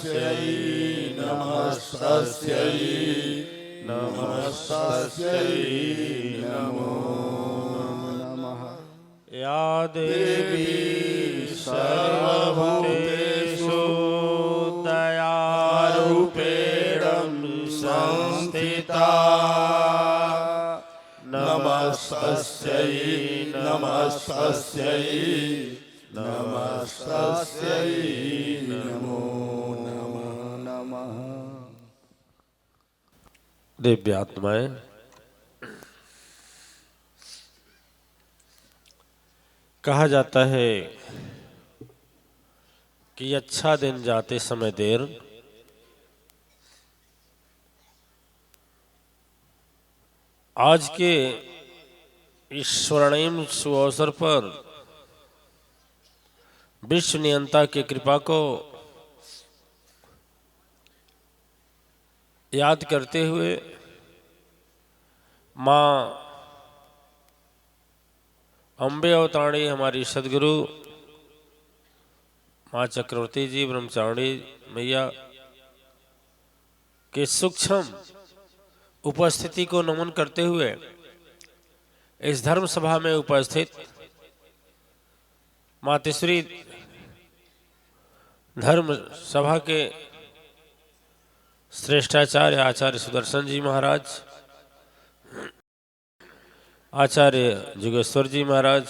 नमस्तस्यै नमस्तस्यै नमस्तस्यै नमो नमः। या देवी सर्वभूतेषु दयारूपेण संस्थिता नमस्तस्यै नमस्तस्यै नमस्तस्यै नमो नमः। दिव्य आत्माएं, कहा जाता है कि अच्छा दिन जाते समय देर, आज के इस स्वर्णिम सुअवसर पर विश्व नियंता की कृपा को याद करते हुए माँ अम्बे अवतारणी हमारी सदगुरु माँ चक्रवर्ती जी ब्रह्मचारिणी मैया के सूक्ष्म उपस्थिति को नमन करते हुए इस धर्म सभा में उपस्थित मातेश्वरी धर्म सभा के श्रेष्ठाचार्य आचार्य सुदर्शन जी महाराज, आचार्य जुगेश्वर जी महाराज,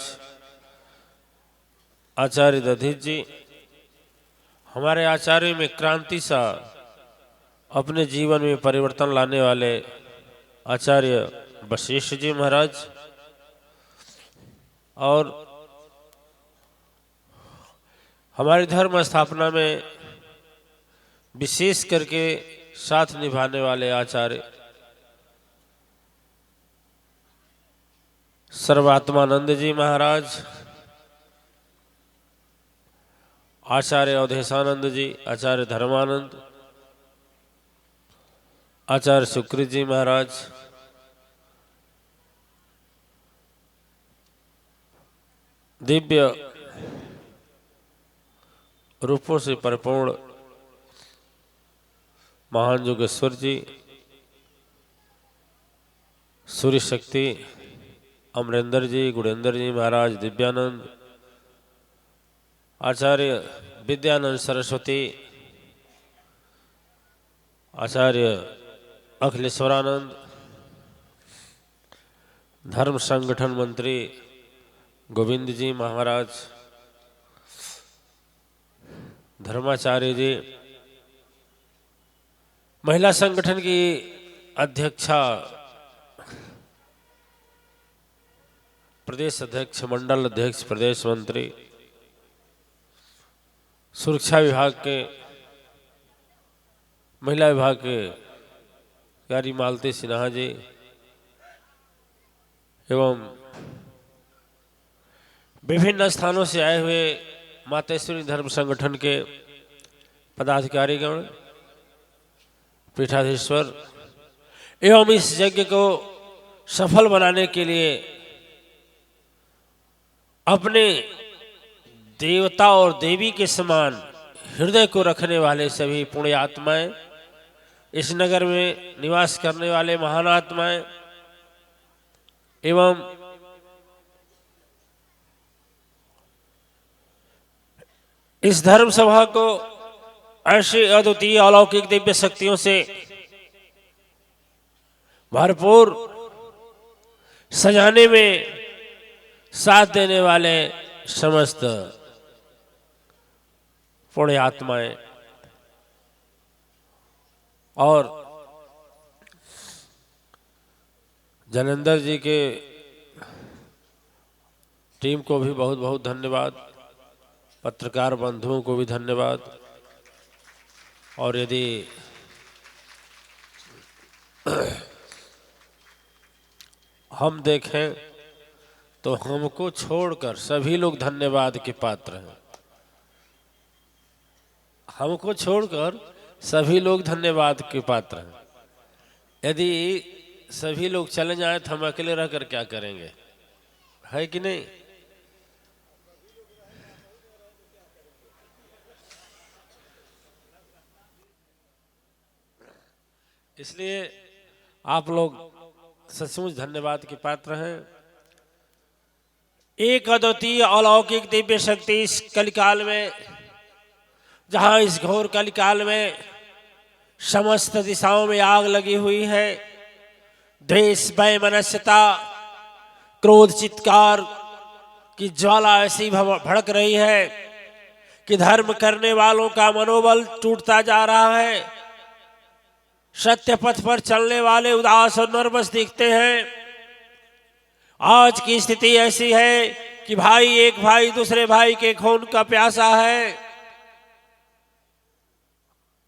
आचार्य दधीच जी, हमारे आचार्य में क्रांति सा अपने जीवन में परिवर्तन लाने वाले आचार्य वशिष्ठ जी महाराज, और हमारी धर्म स्थापना में विशेष करके साथ निभाने वाले आचार्य सर्वात्मानंद जी महाराज, आचार्य अवधेशानंद जी, आचार्य धर्मानंद, आचार्य सुकृत जी महाराज, दिव्य रूपों से परिपूर्ण महान योगेश्वर जी, सूर्य शक्ति अमरेंद्र जी, गुणेंद्र जी महाराज, दिव्यानंद, आचार्य विद्यानंद सरस्वती, आचार्य अखिलेश्वरानंद, धर्म संगठन मंत्री गोविंद जी महाराज, धर्माचार्य जी, महिला संगठन की अध्यक्षा, प्रदेश अध्यक्ष, मंडल अध्यक्ष, प्रदेश मंत्री, सुरक्षा विभाग के, महिला विभाग के प्यारी मालती सिन्हा जी एवं विभिन्न स्थानों से आए हुए मातेश्वरी धर्म संगठन के पदाधिकारीगण, पीठाधीश्वर एवं इस यज्ञ को सफल बनाने के लिए अपने देवता और देवी के समान हृदय को रखने वाले सभी पुण्य आत्माएं, इस नगर में निवास करने वाले महान आत्माएं एवं इस धर्म सभा को ऐसे अद्वितीय अलौकिक दिव्य शक्तियों से भरपूर सजाने में साथ देने वाले समस्त पुण्य आत्माएं और जनेंद्र जी के टीम को भी बहुत बहुत धन्यवाद, पत्रकार बंधुओं को भी धन्यवाद। और यदि हम देखें तो हमको छोड़कर सभी लोग धन्यवाद के पात्र हैं। हमको छोड़कर सभी लोग धन्यवाद के पात्र हैं। यदि सभी लोग चले जाएं तो हम अकेले रहकर क्या करेंगे, है कि नहीं? इसलिए आप लोग सचमुच धन्यवाद के पात्र हैं। एक अद्वितीय अलौकिक दिव्य शक्ति इस कलिकाल में, जहां इस घोर कलिकाल में समस्त दिशाओं में आग लगी हुई है, द्वेष, वैमनस्यता, क्रोध, चित्कार की ज्वाला ऐसी भड़क रही है कि धर्म करने वालों का मनोबल टूटता जा रहा है। सत्य पथ पर चलने वाले उदास और नर्वस दिखते हैं। आज की स्थिति ऐसी है कि भाई एक भाई दूसरे भाई के खून का प्यासा है।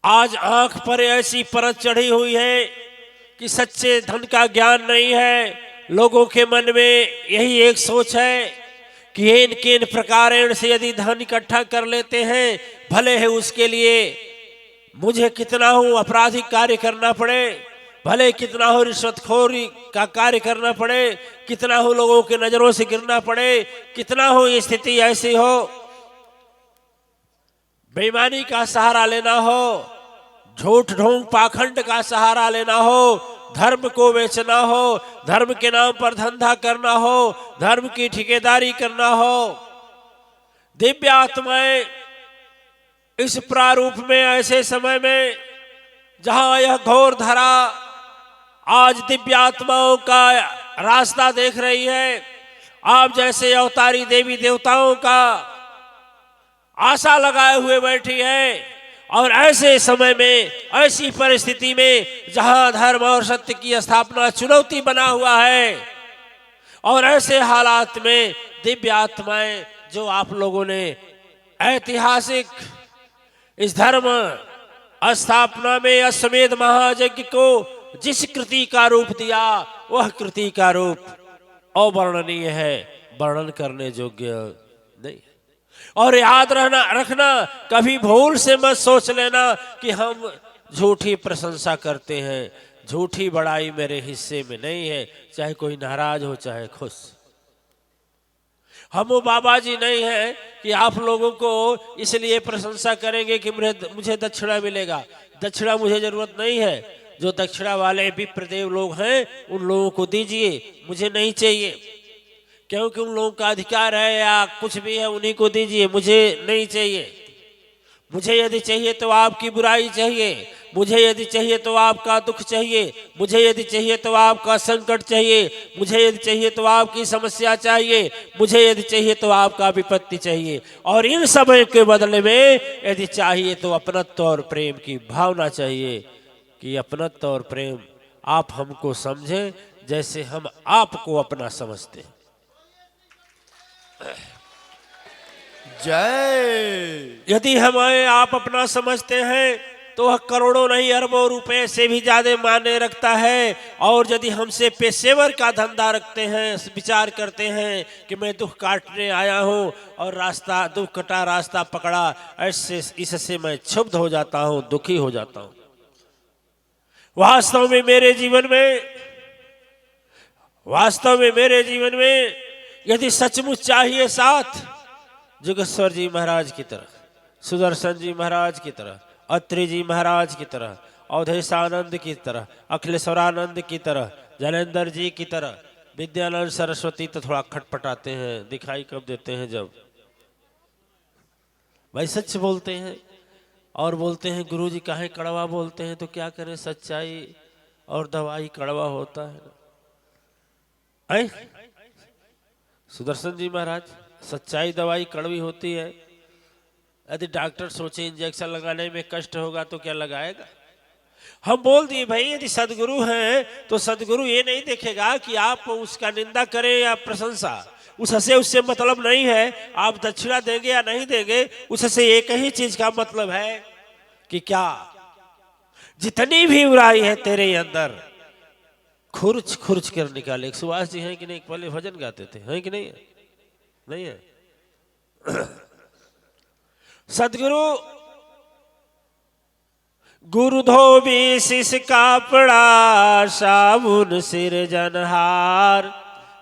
आज आंख पर ऐसी परत चढ़ी हुई है कि सच्चे धन का ज्ञान नहीं है। लोगों के मन में यही एक सोच है कि इन किन प्रकारेण से यदि धन इकट्ठा कर लेते हैं, भले है उसके लिए मुझे कितना हो आपराधिक कार्य करना पड़े, भले कितना हो रिश्वतखोरी का कार्य करना पड़े, कितना हो लोगों के नजरों से गिरना पड़े, कितना हो ये स्थिति ऐसी हो, बेईमानी का सहारा लेना हो, झूठ ढोंग पाखंड का सहारा लेना हो, धर्म को बेचना हो, धर्म के नाम पर धंधा करना हो, धर्म की ठेकेदारी करना हो। दिव्य आत्माएं इस प्रारूप में, ऐसे समय में जहां यह घोर धरा आज दिव्य आत्माओं का रास्ता देख रही है, आप जैसे अवतारी देवी देवताओं का आशा लगाए हुए बैठी है। और ऐसे समय में, ऐसी परिस्थिति में जहां धर्म और सत्य की स्थापना चुनौती बना हुआ है, और ऐसे हालात में दिव्य आत्माएं जो आप लोगों ने ऐतिहासिक इस धर्म स्थापना में अश्वमेध महायज्ञ को जिस कृति का रूप दिया, वह कृति का रूप अवर्णनीय है, वर्णन करने योग्य नहीं। और याद रखना, कभी भूल से मत सोच लेना कि हम झूठी प्रशंसा करते हैं। झूठी बड़ाई मेरे हिस्से में नहीं है, चाहे कोई नाराज हो चाहे खुश। हम वो बाबा जी नहीं है कि आप लोगों को इसलिए प्रशंसा करेंगे कि मुझे दक्षिणा मिलेगा। दक्षिणा मुझे जरूरत नहीं है। जो दक्षिणा वाले विप्रदेव लोग हैं उन लोगों को दीजिए, मुझे नहीं चाहिए, क्योंकि उन लोगों का अधिकार है या कुछ भी है, उन्हीं को दीजिए, मुझे नहीं चाहिए। मुझे यदि चाहिए तो आपकी बुराई चाहिए, मुझे यदि चाहिए तो आपका दुख चाहिए, मुझे यदि चाहिए तो आपका संकट चाहिए, मुझे यदि चाहिए तो आपकी समस्या चाहिए, मुझे यदि चाहिए तो आपका विपत्ति चाहिए। और इन सब के बदले में यदि चाहिए तो अपनत्व और प्रेम की भावना चाहिए कि अपनत्व और प्रेम आप हमको समझें जैसे हम आपको अपना समझते हैं। जय। यदि हमें आप अपना समझते हैं तो वह करोड़ों नहीं अरबों रुपए से भी ज्यादा मायने रखता है। और यदि हमसे पेशेवर का धंधा रखते हैं, विचार करते हैं कि मैं दुख काटने आया हूं और रास्ता दुख कटा, रास्ता पकड़ा, ऐसे इससे मैं क्षुब्ध हो जाता हूं, दुखी हो जाता हूं। वास्तव में मेरे जीवन में यदि सचमुच चाहिए साथ, जोगेश्वर जी महाराज की तरह, सुदर्शन जी महाराज की तरह, अत्रि जी महाराज की तरह, अवधेशानंद की तरह, अखिलेश्वरानंद की तरह, जैनेन्द्र जी की तरह, विद्यानंद सरस्वती तो थोड़ा खटपटाते हैं, दिखाई कब देते हैं जब भाई सच बोलते हैं। और बोलते हैं गुरु जी काहे कड़वा बोलते हैं, तो क्या करें, सच्चाई और दवाई कड़वा होता है ना। सुदर्शन जी महाराज, सच्चाई दवाई कड़वी होती है। यदि डॉक्टर सोचे इंजेक्शन लगाने में कष्ट होगा तो क्या लगाएगा। हम बोल दिए भाई यदि सदगुरु हैं तो सदगुरु ये नहीं देखेगा कि आप उसका निंदा करें या प्रशंसा, उससे मतलब नहीं है आप दक्षिणा देंगे या नहीं देंगे। उससे एक ही चीज का मतलब है कि क्या जितनी भी बुराई है तेरे अंदर खुर्च खुर्च कर निकाले। सुभाष जी हैं कि नहीं, पहले भजन गाते थे, हैं कि नहीं है? नहीं है। सदगुरु गुरु धोबी शिष कापड़ा, साबुन सिर जनहार,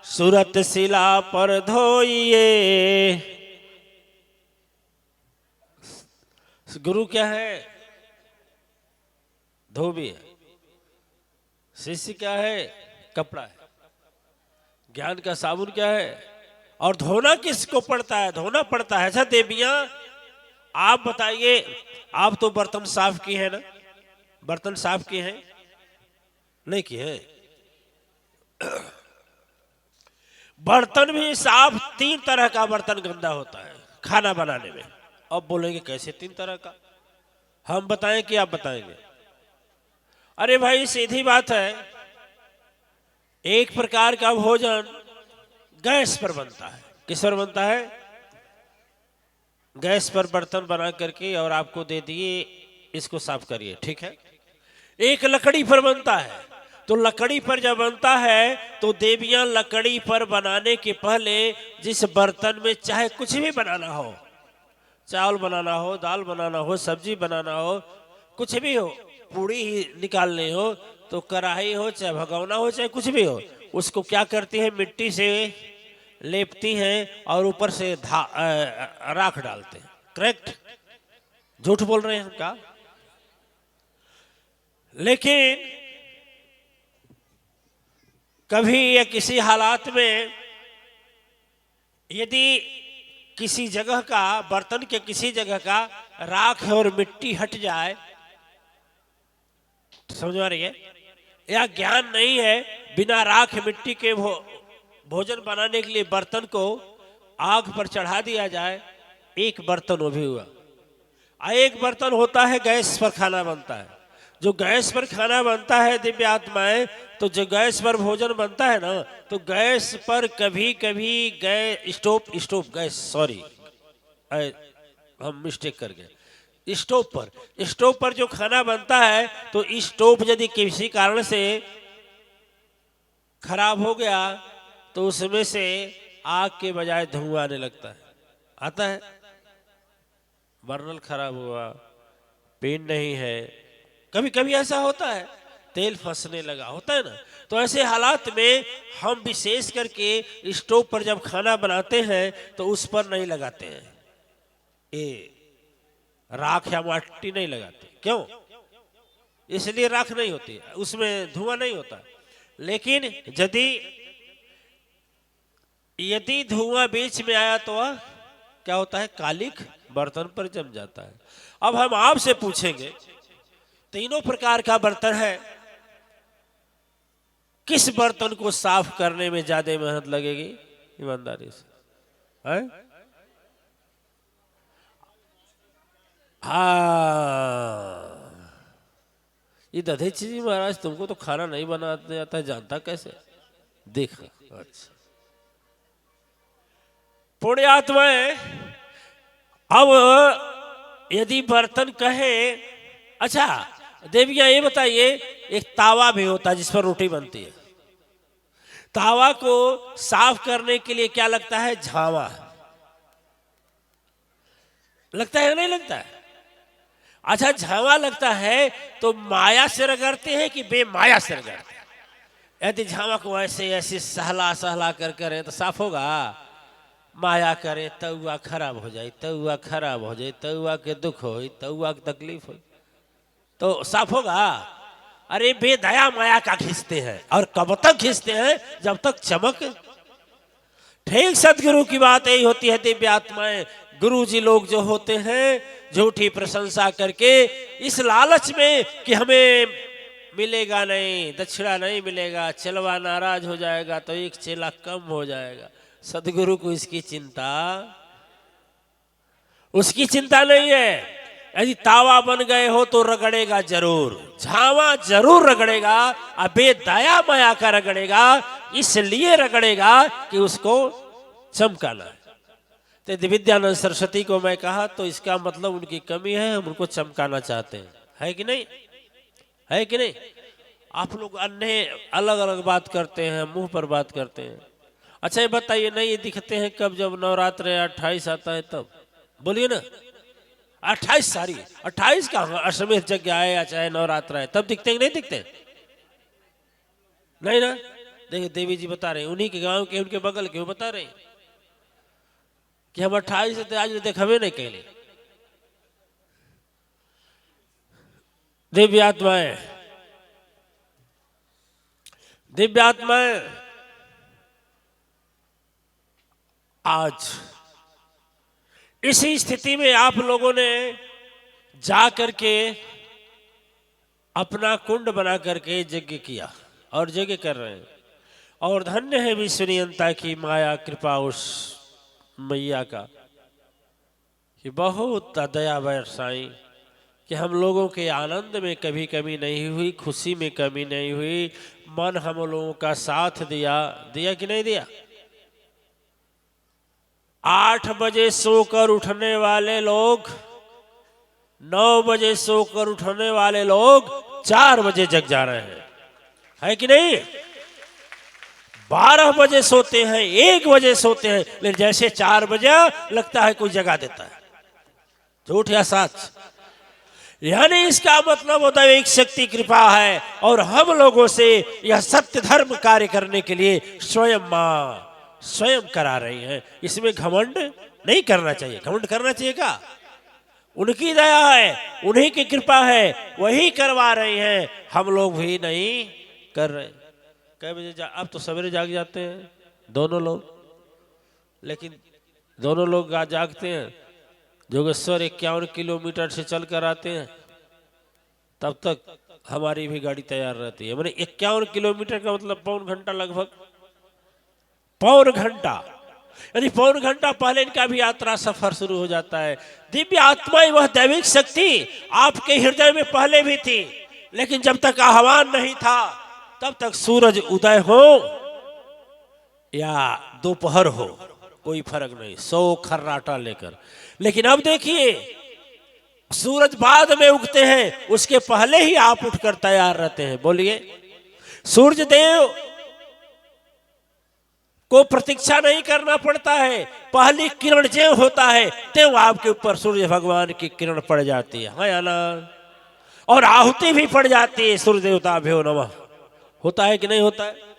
सूरत शिला पर धोइए। गुरु क्या है? धोबी है। शिष्य क्या है? कपड़ा है। ज्ञान का साबुन क्या है? और धोना किसको पड़ता है? धोना पड़ता है। अच्छा देवियां, आप बताइए, आप तो बर्तन साफ किए हैं ना? बर्तन साफ किए हैं? नहीं किए हैं? बर्तन भी साफ, 3 तरह का बर्तन गंदा होता है खाना बनाने में। अब बोलेंगे कैसे 3 तरह का? हम बताएं कि आप बताएंगे? अरे भाई सीधी बात है, एक प्रकार का भोजन गैस पर बनता है। किस पर बनता है? गैस पर बर्तन बना करके और आपको दे दिए, इसको साफ करिए, ठीक है। एक लकड़ी पर बनता है। तो लकड़ी पर जब बनता है तो देवियां लकड़ी पर बनाने के पहले जिस बर्तन में चाहे कुछ भी बनाना हो, चावल बनाना हो, दाल बनाना हो, सब्जी बनाना हो, कुछ भी हो, पूड़ी ही निकालनी हो, तो कढ़ाई हो चाहे भगोना हो चाहे कुछ भी हो, उसको क्या करती है? मिट्टी से लेपती हैं और ऊपर से राख डालते हैं। करेक्ट? झूठ बोल रहे हैं हम क्या? लेकिन कभी या किसी हालात में यदि किसी जगह का, बर्तन के किसी जगह का राख और मिट्टी हट जाए, समझ आ रही है? या ज्ञान नहीं है, बिना राख मिट्टी के भोजन बनाने के लिए बर्तन को आग पर चढ़ा दिया जाए, एक बर्तन वो भी हुआ। एक बर्तन होता है गैस पर खाना बनता है। जो गैस पर खाना बनता है दिव्य आत्माएं, तो जो गैस पर भोजन बनता है ना, तो गैस पर कभी कभी गैस, सॉरी हम मिस्टेक कर गए, स्टोव पर जो खाना बनता है, तो स्टोव यदि किसी कारण से खराब हो गया तो उसमें से आग के बजाय धुआं आने लगता है, आता है। बर्नल खराब हुआ, पिन नहीं है, कभी कभी ऐसा होता है, तेल फंसने लगा, होता है ना। तो ऐसे हालात में हम विशेष करके स्टोव पर जब खाना बनाते हैं तो उस पर नहीं लगाते हैं, ये राख या माटी नहीं लगाते। क्यों? इसलिए राख नहीं होती, उसमें धुआं नहीं होता। लेकिन यदि धुआं बीच में आया तो क्या होता है? कालिख बर्तन पर जम जाता है। अब हम आपसे पूछेंगे, तीनों प्रकार का बर्तन है, किस बर्तन को साफ करने में ज्यादा मेहनत लगेगी? ईमानदारी से है? हाँ, ये दधेची जी महाराज, तुमको तो खाना नहीं बनाते आता है, जानता कैसे? देख, अच्छा पुण्य आत्माएं। अब यदि बर्तन कहे, अच्छा देवियां ये बताइए, एक तावा भी होता है जिस पर रोटी बनती है, तावा को साफ करने के लिए क्या लगता है? झावा लगता है या नहीं लगता है? अच्छा झावा लगता है तो माया से रगड़ते हैं कि बेमाया से रगड़ते हैं? यदि झावा को ऐसे ऐसे सहला सहला कर करें तो साफ होगा? माया करे तउआ खराब हो जाए, तउआ खराब हो जाए, तउआ के दुख हो, तउआ की तकलीफ हो, तो साफ होगा? अरे बेदया माया का खींचते हैं, और कब तक खींचते हैं? जब तक चमक। ठीक सदगुरु की बात यही होती है दिव्य आत्माएं। गुरु जी लोग जो होते हैं, झूठी प्रशंसा करके इस लालच में कि हमें मिलेगा नहीं, दक्षिणा नहीं मिलेगा, चलवा नाराज हो जाएगा तो एक चेला कम हो जाएगा। सदगुरु को इसकी चिंता, उसकी चिंता नहीं है। यदि तावा बन गए हो तो रगड़ेगा जरूर, झावा जरूर रगड़ेगा, अबे दया माया का रगड़ेगा, इसलिए रगड़ेगा कि उसको चमकाना है। तो दिव्यानंद सरस्वती को मैं कहा तो इसका मतलब उनकी कमी है, हम उनको चमकाना चाहते हैं, है कि नहीं? है कि नहीं? आप लोग अन्य अलग अलग बात करते हैं, मुंह पर बात करते हैं। अच्छा ये बताइए, नहीं ये दिखते हैं कब? जब नवरात्र 28 आता है तब, बोलिए ना। 28 का अश्वमेध यज्ञ आए या चाहे नवरात्र आए, तब दिखते हैं नहीं दिखते? नहीं ना। देखिए देवी जी बता रहे हैं, उन्हीं के गांव के, उनके बगल के, वो बता रहे हैं कि हम 28 से आज देखा नहीं कहले। दिव्य आत्माएं, दिव्यात्माएं आज इसी स्थिति में आप लोगों ने जा करके अपना कुंड बना करके यज्ञ किया और यज्ञ कर रहे हैं। और धन्य है विश्वनियंता की माया कृपा उस मैया का कि बहुत दया बरसाई कि हम लोगों के आनंद में कभी कमी नहीं हुई, खुशी में कमी नहीं हुई। मन हम लोगों का साथ दिया, दिया कि नहीं दिया। 8 बजे सोकर उठने वाले लोग, 9 बजे सोकर उठने वाले लोग 4 बजे जग जा रहे हैं, है कि नहीं। 12 बजे सोते हैं, 1 बजे सोते हैं, लेकिन जैसे 4 बजे लगता है कोई जगा देता है। झूठ या सच। यानी इसका मतलब होता है एक शक्ति कृपा है और हम लोगों से यह सत्य धर्म कार्य करने के लिए स्वयं मां स्वयं करा रही है। इसमें घमंड नहीं करना चाहिए। घमंड करना चाहिए क्या। उनकी दया है, उन्हीं की कृपा है, वही करवा रही हैं, हम लोग भी नहीं कर रहे। कै बजे अब तो सवेरे जाग जाते हैं दोनों लोग, लेकिन दोनों लोग जागते हैं। जोगेश्वर 51 किलोमीटर से चल कर आते हैं, तब तक हमारी भी गाड़ी तैयार रहती है। मैंने 51 किलोमीटर का मतलब पौन घंटा, लगभग पौन घंटा, यानी पौन घंटा पहले इनका भी यात्रा सफर शुरू हो जाता है। दिव्य आत्माएं, वह दैविक शक्ति आपके हृदय में पहले भी थी, लेकिन जब तक आह्वान नहीं था तब तक सूरज उदय हो या दोपहर हो कोई फर्क नहीं, 100 खर्राटा लेकर। लेकिन अब देखिए सूरज बाद में उगते हैं, उसके पहले ही आप उठकर तैयार रहते हैं। बोलिए, सूर्य देव को प्रतीक्षा नहीं करना पड़ता है, पहली किरण जो होता है तो आपके ऊपर सूर्य भगवान की किरण पड़ जाती है या ना। और आहुति भी पड़ जाती है, सूर्य देवता भ्यो नमः। होता है कि नहीं होता है।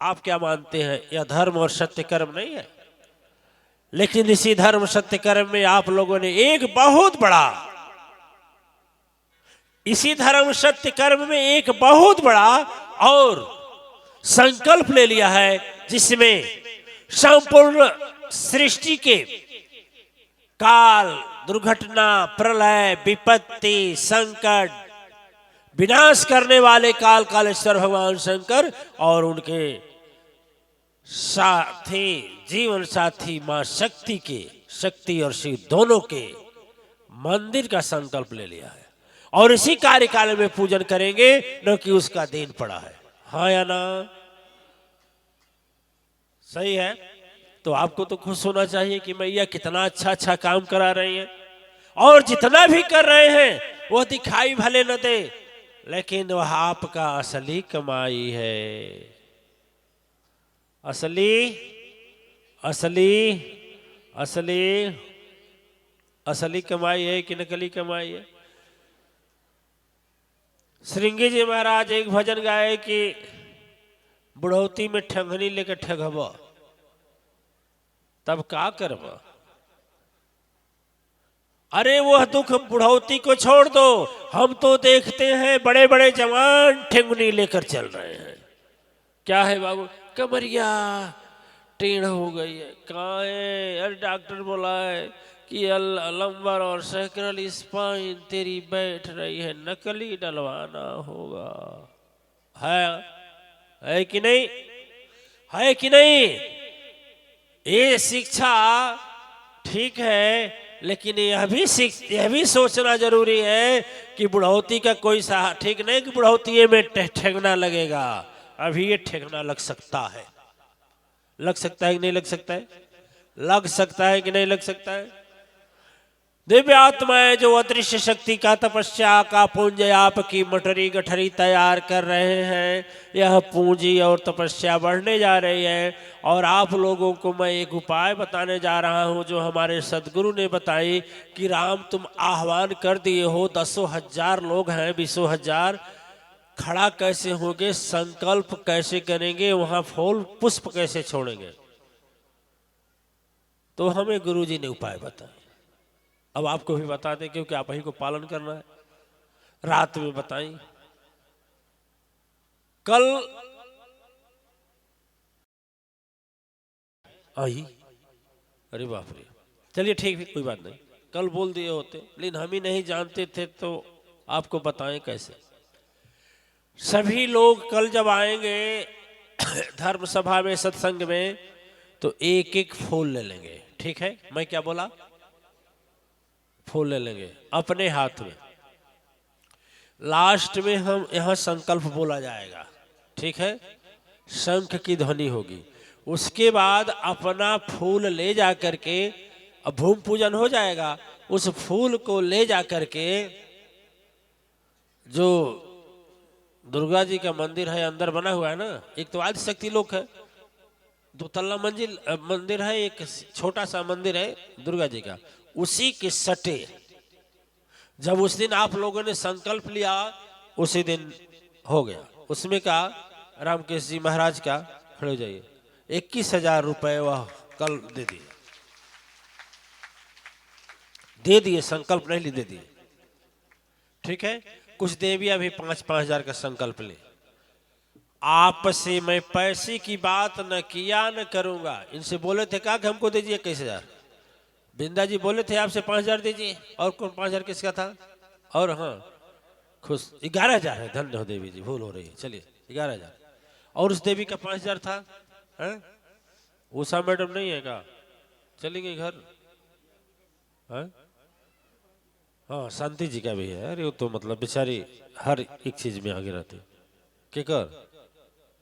आप क्या मानते हैं, यह धर्म और सत्य कर्म नहीं है। लेकिन इसी धर्म सत्य कर्म में आप लोगों ने एक बहुत बड़ा, इसी धर्म सत्य कर्म में एक बहुत बड़ा और संकल्प ले लिया है, जिसमें संपूर्ण सृष्टि के काल, दुर्घटना, प्रलय, विपत्ति, संकट, विनाश करने वाले काल कालेश्वर भगवान शंकर और उनके साथी, जीवन साथी मां शक्ति के, शक्ति और शिव दोनों के मंदिर का संकल्प ले लिया है। और इसी कार्यकाल में पूजन करेंगे, न कि उसका दिन पड़ा है। हाँ या ना। सही है। तो आपको तो खुश होना चाहिए कि मैया कितना अच्छा अच्छा काम करा रही है, और जितना भी कर रहे हैं वह दिखाई भले न दे, लेकिन वह आपका असली कमाई है। असली असली असली असली कमाई है कि नकली कमाई है। श्रृंगी जी महाराज एक भजन गाए कि बुढ़ौती में ठंगनी लेकर ठगब तब का करब। अरे वह दुख बुढ़ौती को छोड़ दो, हम तो देखते हैं बड़े बड़े जवान ठेंगुनी लेकर चल रहे हैं। क्या है बाबू, कमरिया टेढ़ हो गई है। कहाँ है, अरे डॉक्टर बोला है कि लंबर और सैक्रल स्पाइन तेरी बैठ रही है, नकली डलवाना होगा। है कि नहीं, है कि नहीं। ये शिक्षा ठीक है, लेकिन यह भी सोचना जरूरी है कि बुढ़ौती का कोई सा ठीक नहीं कि बुढ़ौती में ठेगना लगेगा। अभी ये ठेगना लग सकता है। लग सकता है कि नहीं लग सकता है, लग सकता है कि नहीं लग सकता है। दिव्य आत्माएं जो अदृश्य शक्ति का तपस्या का पुंज आपकी मटरी गठरी तैयार कर रहे हैं, यह पूंजी और तपस्या बढ़ने जा रही है। और आप लोगों को मैं एक उपाय बताने जा रहा हूं जो हमारे सदगुरु ने बताई कि राम तुम आह्वान कर दिए हो, 10,000 लोग हैं, 20,000 खड़ा कैसे होंगे, संकल्प कैसे करेंगे, वहां फूल पुष्प कैसे छोड़ेंगे। तो हमें गुरुजी ने उपाय बताया। अब आपको भी बता दें क्योंकि आप ही को पालन करना है। रात में बताई, कल आई, अरे बाप रे, चलिए ठीक है, कोई बात नहीं, कल बोल दिए होते, लेकिन हम ही नहीं जानते थे तो आपको बताएं कैसे। सभी लोग कल जब आएंगे धर्म सभा में, सत्संग में, तो एक एक फूल ले लेंगे, ठीक है? मैं क्या बोला? फूल ले लेंगे अपने हाथ में। लास्ट में हम यहाँ संकल्प बोला जाएगा, ठीक है? शंख की ध्वनि होगी, उसके बाद अपना फूल ले जा करके, अब भूमि पूजन हो जाएगा, उस फूल को ले जा करके जो दुर्गा जी का मंदिर है अंदर बना हुआ है ना, एक तो आदि शक्ति लोक है, 2 तल्ला मंजिल मंदिर है, एक छोटा सा मंदिर है दुर्गा जी का, उसी के सटे जब उस दिन आप लोगों ने संकल्प लिया, उसी दिन हो गया। उसमें का रामकेश जी महाराज का, खड़े हो जाइए, 21,000 रुपए वह कल दे दिए, संकल्प नहीं ली, दे दिए, ठीक है? कुछ देवियां भी 5-5 हजार का संकल्प ले। आपस से मैं पैसे की बात न किया न करूंगा, इनसे बोले थे कहा कि हमको दीजिए 21,000, बिंदा जी बोले थे आपसे 5,000 दीजिए, और कौन 5,000 किसका था? और हाँ खुश 11,000 है, धन्य हो देवी जी, भूल हो रही है, चलिए 11,000, और उस देवी का 5,000 था, है? उषा मैडम नहीं है का? चली गई घर, है? हाँ शांति जी का भी है, अरे वो तो मतलब बेचारी हर एक चीज में आगे रहती, के कर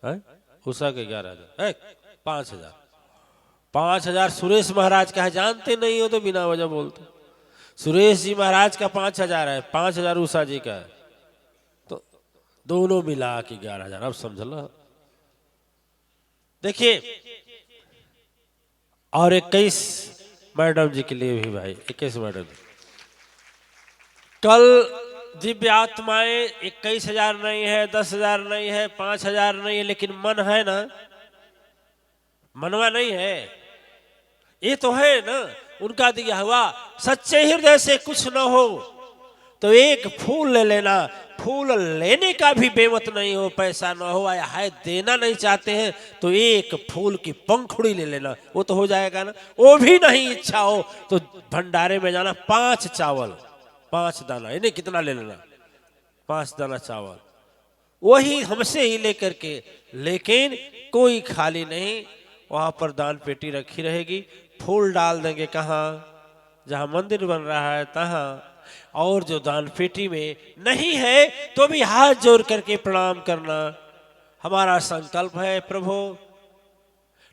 है? उषा के 11,000, 5,000 सुरेश महाराज का है, जानते नहीं हो तो बिना वजह बोलते। सुरेश जी महाराज का 5,000 है, 5,000 उषा जी का है, तो दोनों मिला के 11,000, अब समझ लो। देखिए, और 21 मैडम जी के लिए भी भाई, 21 मैडम जी, कल दिव्य आत्माएं 21,000 नहीं है, 10,000 नहीं है, 5,000 नहीं है, लेकिन मन है ना, मनवा नहीं है, ये तो है ना उनका दिया हुआ। सच्चे हृदय से कुछ न हो तो एक फूल ले लेना, फूल लेने का भी बेमत नहीं हो, पैसा न हो या है देना नहीं चाहते हैं तो एक फूल की पंखुड़ी ले लेना, वो तो हो जाएगा ना। वो भी नहीं इच्छा हो तो भंडारे में जाना, 5 चावल, 5 दाना, इन्हें कितना ले लेना, 5 दाना चावल, वही हमसे ही लेकर के, लेकिन कोई खाली नहीं, वहां पर दान पेटी रखी रहेगी, फूल डाल देंगे कहाँ? जहां मंदिर बन रहा है तहां, और जो दान पेटी में नहीं है तो भी हाथ जोड़ करके प्रणाम करना। हमारा संकल्प है प्रभु,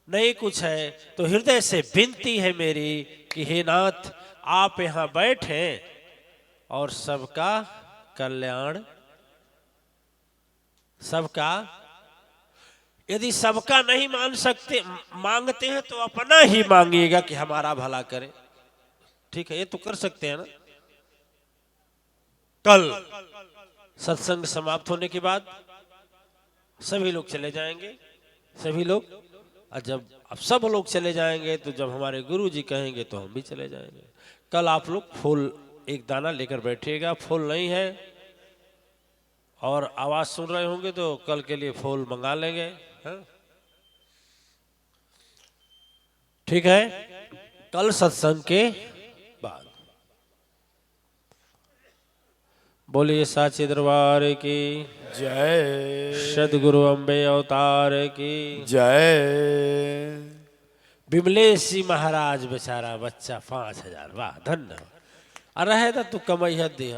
नहीं कुछ है तो हृदय से विनती है मेरी कि हे नाथ, आप यहां बैठे और सबका कल्याण, सबका, यदि सबका नहीं मान सकते, मांगते हैं तो अपना ही मांगिएगा कि हमारा भला करे, ठीक है? ये तो कर सकते हैं ना। कल सत्संग समाप्त होने के बाद सभी लोग चले जाएंगे, सभी लोग, और जब अब सब लोग चले जाएंगे तो जब हमारे गुरु जी कहेंगे तो हम भी चले जाएंगे। कल आप लोग फूल एक दाना लेकर बैठिएगा, फूल नहीं है और आवाज सुन रहे होंगे तो कल के लिए फूल मंगा लेंगे, है? ठीक है? कल सत्संग के बाद बोलिए साचे दरबार की जय, सदगुरु अम्बे अवतार की जय। विमलेश जी महाराज बेचारा बच्चा 5,000, वाह धन्य। रहे था तू कमाई दे,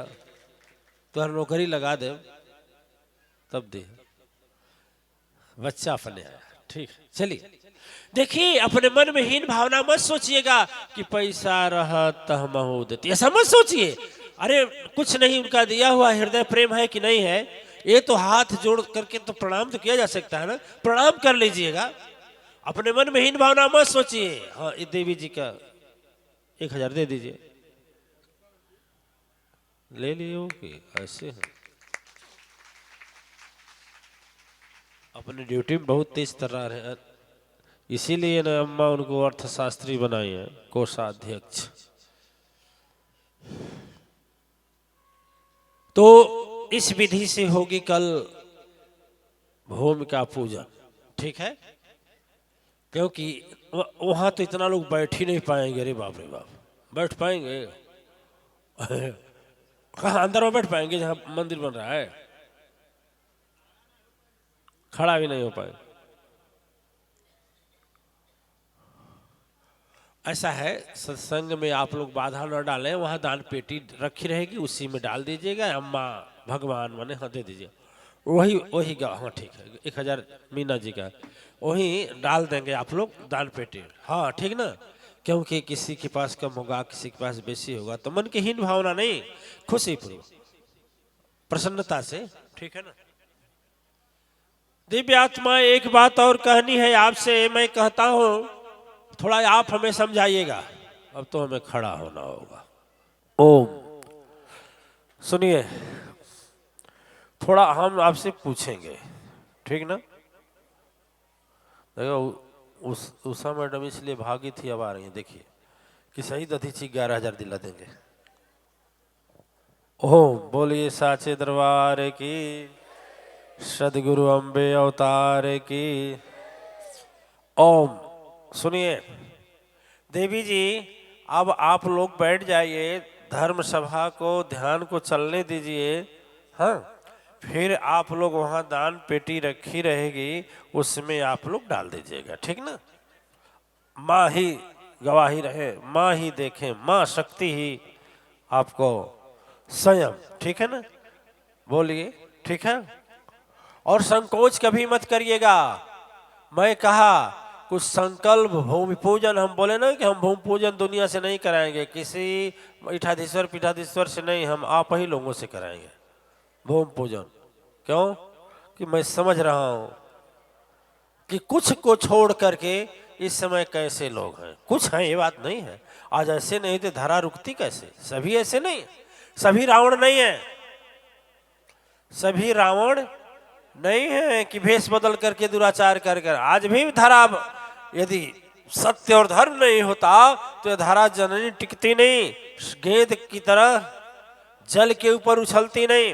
तो नौकरी लगा दे तब दे, बच्चा अपने आया, ठीक है? चलिए, देखिए अपने मन में हीन भावना मत सोचिएगा कि पैसा रहा तो हम देते, ऐसा मत सोचिए। अरे कुछ नहीं, उनका दिया हुआ हृदय प्रेम है कि नहीं है, ये तो हाथ जोड़ करके तो प्रणाम तो किया जा सकता है ना, प्रणाम कर लीजिएगा, अपने मन में हीन भावना मत सोचिए। हाँ, ये देवी जी का 1,000 दे दीजिए, ले लियो कि ऐसे है, अपनी ड्यूटी में बहुत तेज तर्रार है, इसीलिए ना अम्मा उनको अर्थशास्त्री बनाई है, कोषाध्यक्ष। तो इस विधि से होगी कल भूमि का पूजन, ठीक है? क्योंकि वहां तो इतना लोग बैठ ही नहीं पाएंगे। रे बाप रे बाप, बैठ पाएंगे? कहाँ अंदर में बैठ पाएंगे जहाँ मंदिर बन रहा है? खड़ा भी नहीं हो पाए। ऐसा है, सत्संग में आप लोग बाधा न डालें, वहां दान पेटी रखी रहेगी, उसी में डाल दीजिएगा। अम्मा भगवान माने हाँ दे दीजिए, वही वही हाँ ठीक है, 1000 मीना जी का वही डाल देंगे आप लोग दान पेटी। हाँ ठीक ना, क्योंकि किसी के पास कम होगा, किसी के पास बेसी होगा, तो मन की हीन भावना नहीं, खुशी पूर्वक प्रसन्नता से, ठीक है ना। दिव्य आत्मा, एक बात और कहनी है आपसे, मैं कहता हूं थोड़ा आप हमें समझाइएगा। अब तो हमें खड़ा होना होगा। ओम, सुनिए, थोड़ा हम आपसे पूछेंगे, ठीक ना। देखो उषा मैडम इसलिए भागी थी, अब आ रही है, देखिए कि सही दधीची 11,000 दिला देंगे। ओम बोलिए साचे दरबार की, सदगुरु अम्बे अवतार की। ओम। सुनिए देवी जी, अब आप लोग बैठ जाइए, धर्म सभा को ध्यान को चलने दीजिए। हाँ, फिर आप लोग वहां दान पेटी रखी रहेगी, उसमें आप लोग डाल दीजिएगा, ठीक ना। माँ ही गवाही रहे, माँ ही देखे, माँ शक्ति ही आपको स्वयं, ठीक है ना। बोलिए, ठीक है। और संकोच कभी मत करिएगा। मैं कहा कुछ संकल्प भूमि पूजन, हम बोले ना कि हम भूमि पूजन दुनिया से नहीं कराएंगे, किसी पीठाधीश्वर पीठाधीश्वर से नहीं, हम आप ही लोगों से कराएंगे भूमि पूजन। क्यों? कि मैं समझ रहा हूं कि कुछ को छोड़ करके इस समय कैसे लोग हैं, कुछ हैं, ये बात नहीं है। आज ऐसे नहीं तो धारा रुकती कैसे? सभी ऐसे नहीं, सभी रावण नहीं है, सभी रावण नहीं है कि भेष बदल करके दुराचार कर कर। आज भी धारा, यदि सत्य और धर्म नहीं होता तो यह धारा जननी टिकती नहीं, गेंद की तरह जल के ऊपर उछलती नहीं।